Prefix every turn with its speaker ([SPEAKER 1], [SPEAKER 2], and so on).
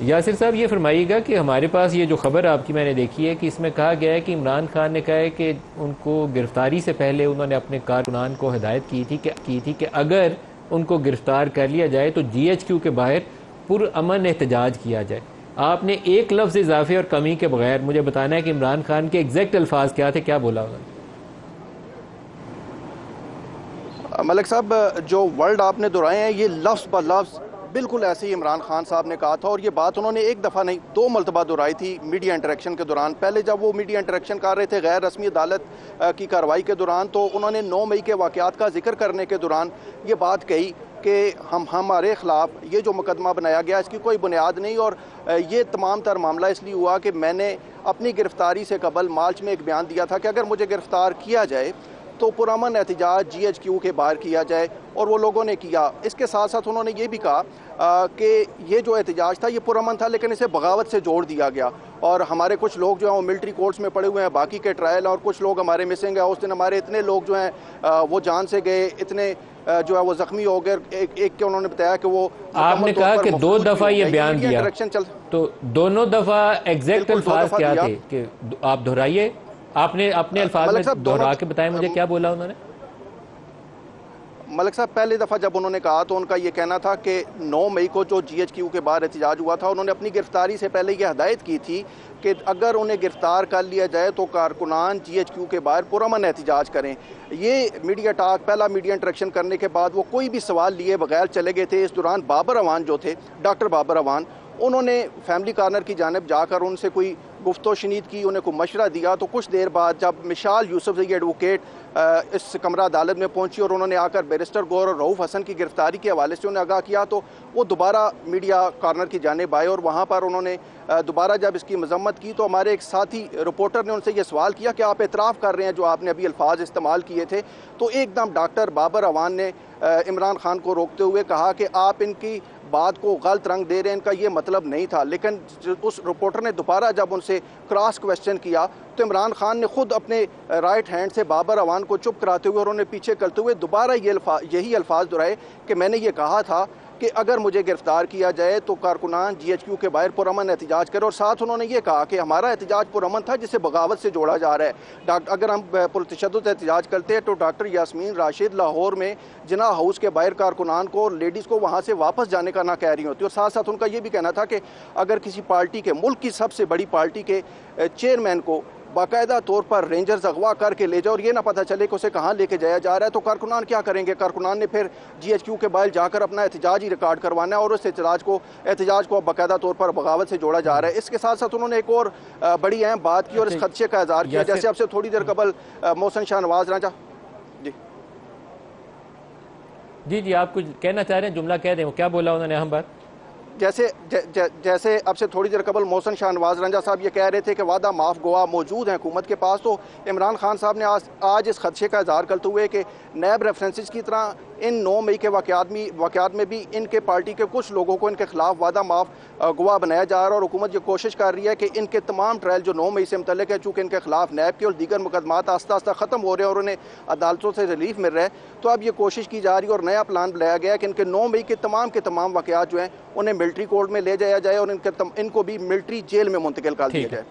[SPEAKER 1] यासिर साहब, ये फरमाइएगा कि हमारे पास ये जो खबर आपकी मैंने देखी है कि इसमें कहा गया है कि इमरान खान ने कहा है कि उनको गिरफ्तारी से पहले उन्होंने अपने कारकुनान को हिदायत की थी कि अगर उनको गिरफ्तार कर लिया जाए तो GHQ के बाहर पुरअमन एहतजाज किया जाए। आपने एक लफ्ज़ इजाफे और कमी के बगैर मुझे बताना है कि इमरान खान के एग्जैक्ट अल्फाज क्या थे, क्या बोला उन्होंने?
[SPEAKER 2] मलिक साहब, जो वर्ड आपने दोहराए हैं ये लफ्ज़ ब लफ्ज़ बिल्कुल ऐसे ही इमरान खान साहब ने कहा था, और ये बात उन्होंने एक दफ़ा नहीं 2 मरतबा दोहराई थी मीडिया इंटरेक्शन के दौरान। पहले जब वो मीडिया इंटरेक्शन कर रहे थे गैर रस्मी अदालत की कार्रवाई के दौरान, तो उन्होंने 9 मई के वाक़यात का जिक्र करने के दौरान ये बात कही कि हमारे ख़िलाफ़ ये जो मुकदमा बनाया गया इसकी कोई बुनियाद नहीं, और ये तमाम तर मामला इसलिए हुआ कि मैंने अपनी गिरफ़्तारी से कबल मार्च में एक बयान दिया था कि अगर मुझे गिरफ़्तार किया जाए तो पुरअमन एहतजाज GHQ के बाहर किया जाए, और वो लोगों ने किया। इसके साथ साथ उन्होंने ये भी कहा कि ये जो एहतजाज था ये पुरअमन था, लेकिन इसे बगावत से जोड़ दिया गया, और हमारे कुछ लोग जो हैं वो मिलिट्री कोर्ट्स में पड़े हुए हैं, बाकी के ट्रायल, और कुछ लोग हमारे मिसिंग है। उस दिन हमारे इतने लोग जो हैं वो जान से गए, इतने जो है वो जख्मी हो गए। एक के उन्होंने बताया कि वो
[SPEAKER 1] आपने कहा कि 2 दफ़ा ये बयान दिया, तो दोनों दफ़ा एग्जैक्ट अल्फाज क्या थे कि आप दोहराइए, आपने अपने अल्फाज में दोहरा के बताएं मुझे क्या बोला उन्होंने।
[SPEAKER 2] मलिक साहब, पहली दफ़ा जब उन्होंने कहा तो उनका ये कहना था कि 9 मई को जो GHQ के बाहर एहतजाज हुआ था, उन्होंने अपनी गिरफ्तारी से पहले ये हदायत की थी कि अगर उन्हें गिरफ्तार कर लिया जाए तो कारकुनान GHQ के बाहर पुरअमन एहतजाज करें। ये मीडिया टॉक, पहला मीडिया इंटरेक्शन करने के बाद वो कोई भी सवाल लिए बगैर चले गए थे। इस दौरान बाबर अवान जो थे, डॉक्टर बाबर अवान, उन्होंने फैमिली कॉर्नर की जानिब जाकर उनसे कोई गुफ्तो शनीद की, उन्हें कोई मशवरा दिया। तो कुछ देर बाद जब मिशाल यूसुफ ये एडवोकेट इस कमरा अदालत में पहुंची और उन्होंने आकर बैरिस्टर गौर और रऊफ़ हसन की गिरफ्तारी के हवाले से उन्हें आगाह किया, तो वो दोबारा मीडिया कॉर्नर की जानिब आए, और वहाँ पर उन्होंने दोबारा जब इसकी मजम्मत की तो हमारे एक साथी रिपोर्टर ने उनसे ये सवाल किया कि आप एतराफ़ कर रहे हैं जो आपने अभी अल्फाज इस्तेमाल किए थे। तो एकदम डॉक्टर बाबर अवान ने इमरान खान को रोकते हुए कहा कि आप इनकी बात को गलत रंग दे रहे हैं, इनका ये मतलब नहीं था। लेकिन उस रिपोर्टर ने दोबारा जब उनसे क्रॉस क्वेश्चन किया तो इमरान खान ने खुद अपने राइट हैंड से बाबर अवान को चुप कराते हुए और उन्हें पीछे करते हुए दोबारा यही अल्फाज दोहराए कि मैंने ये कहा था कि अगर मुझे गिरफ्तार किया जाए तो कारकुनान GHQ के बाहर पुरअमन एहतजाज करें। और साथ उन्होंने ये कहा कि हमारा एहतजाज पुरअमन था जिसे बगावत से जोड़ा जा रहा है। अगर हम पुरतशद्दुद एहतजाज करते हैं तो डॉक्टर यास्मीन राशिद लाहौर में जिना हाउस के बाहर कारकुनान को और लेडीज़ को वहाँ से वापस जाने का ना कह रही होती। और साथ साथ उनका ये भी कहना था कि अगर किसी पार्टी के, मुल्क की सबसे बड़ी पार्टी के चेयरमैन को बाकायदा तौर पर रेंजर्स अगवा करके ले जाओ और ये ना पता चले कि उसे कहाँ लेके जाया जा रहा है, तो कारकुनान क्या करेंगे? कारकुनान ने फिर GHQ के बाहर जाकर अपना एहतजाज ही रिकॉर्ड करवाना है, और उस एहतजाज को बाकायदा तौर पर बगावत से जोड़ा जा रहा है। इसके साथ साथ उन्होंने एक और बड़ी अहम बात की और इस खदशे का इज़हार किया, जैसे आपसे थोड़ी देर कबल मोहसिन शाह नवाज राजा
[SPEAKER 1] जी आप कुछ कहना चाह रहे हैं, जुमला कह दें, वो क्या बोला उन्होंने अहम बात?
[SPEAKER 2] जैसे अब से थोड़ी देर कबल मोहसिन शाह नवाज रंजा साहब ये कह रहे थे कि वादा माफ गोवा मौजूद हैं हुकूमत के पास, तो इमरान खान साहब ने आज इस खदशे का इजहार करते हुए कि नैब रेफरेंसेस की तरह इन 9 मई के वाक़यात में भी इनके पार्टी के कुछ लोगों को इनके खिलाफ वादा माफ गवाह बनाया जा रहा है, और हुकूमत ये कोशिश कर रही है कि इनके तमाम ट्रायल जो 9 मई से मुतल्लिक है, चूँकि इनके खिलाफ नैब के और दीगर मुकदमात आस्ता आस्ता ख़त्म हो रहे हैं और उन्हें अदालतों से रिलीफ मिल रहा है, तो अब ये कोशिश की जा रही है और नया प्लान बनाया गया है कि इनके 9 मई के तमाम वाक़यात जो हैं उन्हें मिलिट्री कोर्ट में ले जाया जाए और इनको भी मिलिट्री जेल में मुंतकिल कर दिया जाए।